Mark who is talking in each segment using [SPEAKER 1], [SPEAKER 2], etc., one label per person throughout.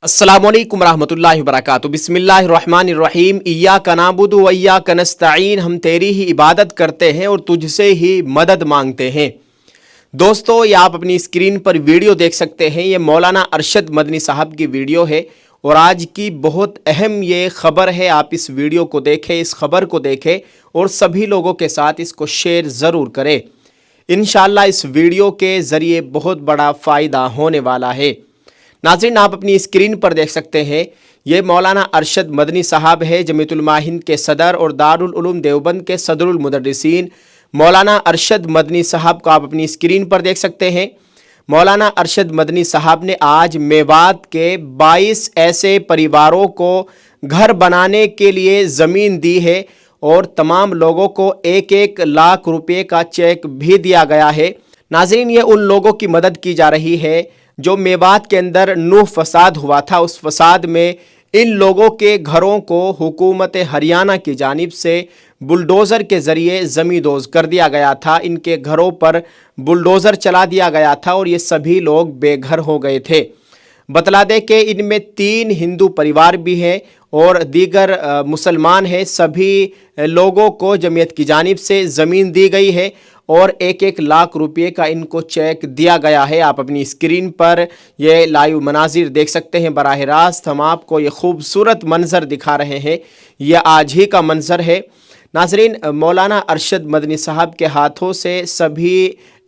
[SPEAKER 1] अस्सलामुअलैकुम रहमतुल्लाहि वबरकातुहू। बिस्मिल्लाहिर्रहमानिर्रहीम। इय्याका नअबुदु व इय्याका नस्तईन। हम तेरी ही इबादत करते हैं और तुझसे ही मदद मांगते हैं। दोस्तों, ये आप अपनी स्क्रीन पर वीडियो देख सकते हैं। ये मौलाना अरशद मदनी साहब की वीडियो है और आज की बहुत अहम ये खबर है। आप इस वीडियो को देखें, इस खबर को देखें और सभी लोगों के साथ इसको शेयर ज़रूर करें। इंशाअल्लाह इस वीडियो के ज़रिए बहुत बड़ा फ़ायदा होने वाला है। नाज़रीन, आप अपनी स्क्रीन पर देख सकते हैं, ये मौलाना अरशद मदनी साहब है, जमीयतुल माहिन के सदर और दारुल उलूम देवबंद के सदरुल मुदर्रिसीन। मौलाना अरशद मदनी साहब को आप अपनी स्क्रीन पर देख सकते हैं। मौलाना अरशद मदनी साहब ने आज मेवात के 22 ऐसे परिवारों को घर बनाने के लिए ज़मीन दी है और तमाम लोगों को 1-1 लाख रुपए का चेक भी दिया गया है। नाज़रीन, ये उन लोगों की मदद की जा रही है जो मेवात के अंदर नूह फसाद हुआ था। उस फसाद में इन लोगों के घरों को हुकूमत हरियाणा की जानिब से बुलडोज़र के ज़रिए ज़मींदोज़ कर दिया गया था। इनके घरों पर बुलडोज़र चला दिया गया था और ये सभी लोग बेघर हो गए थे। बतला दें कि इनमें 3 हिंदू परिवार भी हैं और दीगर मुसलमान हैं। सभी लोगों को जमीयत की जानिब से ज़मीन दी गई है और 1-1 लाख रुपए का इनको चेक दिया गया है। आप अपनी स्क्रीन पर ये लाइव मनाजिर देख सकते हैं। बराह रास्त हम आपको ये खूबसूरत मंज़र दिखा रहे हैं। यह आज ही का मंज़र है। नाज़रीन, मौलाना अरशद मदनी साहब के हाथों से सभी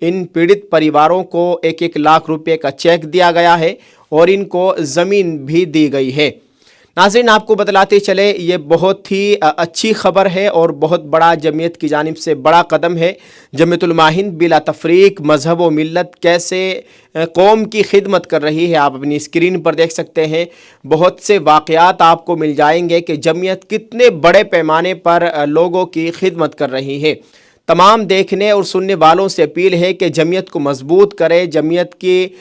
[SPEAKER 1] इन पीड़ित परिवारों को 1-1 लाख रुपए का चेक दिया गया है और इनको ज़मीन भी दी गई है। नाज़रीन, आपको बतलाते चले, ये बहुत ही अच्छी खबर है और बहुत बड़ा जमीयत की जानिब से बड़ा कदम है। जमीयतुल माहिन बिला तफरीक मज़हब व मिल्लत कैसे कौम की खिदमत कर रही है, आप अपनी स्क्रीन पर देख सकते हैं। बहुत से वाक़यात आपको मिल जाएंगे कि जमीयत कितने बड़े पैमाने पर लोगों की खिदमत कर रही है। तमाम देखने और सुनने वालों से अपील है कि जमीयत को मजबूत करे, जमीयत की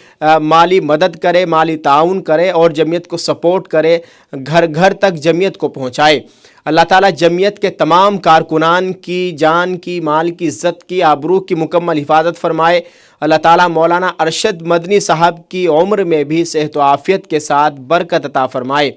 [SPEAKER 1] माली मदद करे, माली ताउन करे और जमीयत को सपोर्ट करे, घर घर तक जमीयत को पहुँचाए। अल्लाह ताला जमीयत के तमाम कारकुनान की जान की, माल की, इज़्ज़त की, आबरू की मुकम्मल हिफाजत फरमाए। अल्लाह ताला मौलाना अरशद मदनी साहब की उम्र में भी सेहत व आफ़ियत के साथ बरकत अता फरमाए।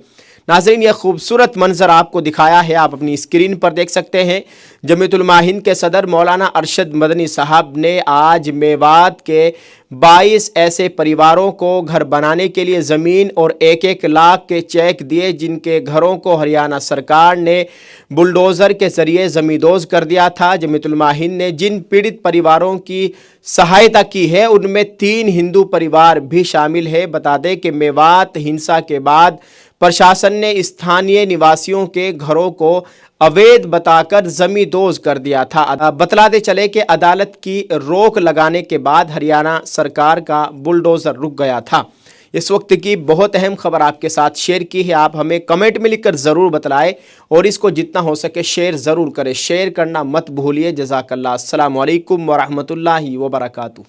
[SPEAKER 1] नाज़रीन, यह खूबसूरत मंज़र आपको दिखाया है, आप अपनी स्क्रीन पर देख सकते हैं। जमीयतुल माहिन के सदर मौलाना अरशद मदनी साहब ने आज मेवात के 22 ऐसे परिवारों को घर बनाने के लिए ज़मीन और 1-1 लाख के चेक दिए, जिनके घरों को हरियाणा सरकार ने बुलडोज़र के ज़रिए ज़मींदोज़ कर दिया था। जमीयतुल माहिन ने जिन पीड़ित परिवारों की सहायता की है उनमें 3 हिंदू परिवार भी शामिल है। बता दें कि मेवात हिंसा के बाद प्रशासन ने स्थानीय निवासियों के घरों को अवैध बताकर ज़मींदोज़ कर दिया था। बतलाते चले कि अदालत की रोक लगाने के बाद हरियाणा सरकार का बुलडोज़र रुक गया था। इस वक्त की बहुत अहम खबर आपके साथ शेयर की है। आप हमें कमेंट में लिखकर ज़रूर बतलाएं और इसको जितना हो सके शेयर ज़रूर करें। शेयर करना मत भूलिए। जज़ाकल्लाह। अस्सलामु अलैकुम व रहमतुल्लाहि व बरकातुहू।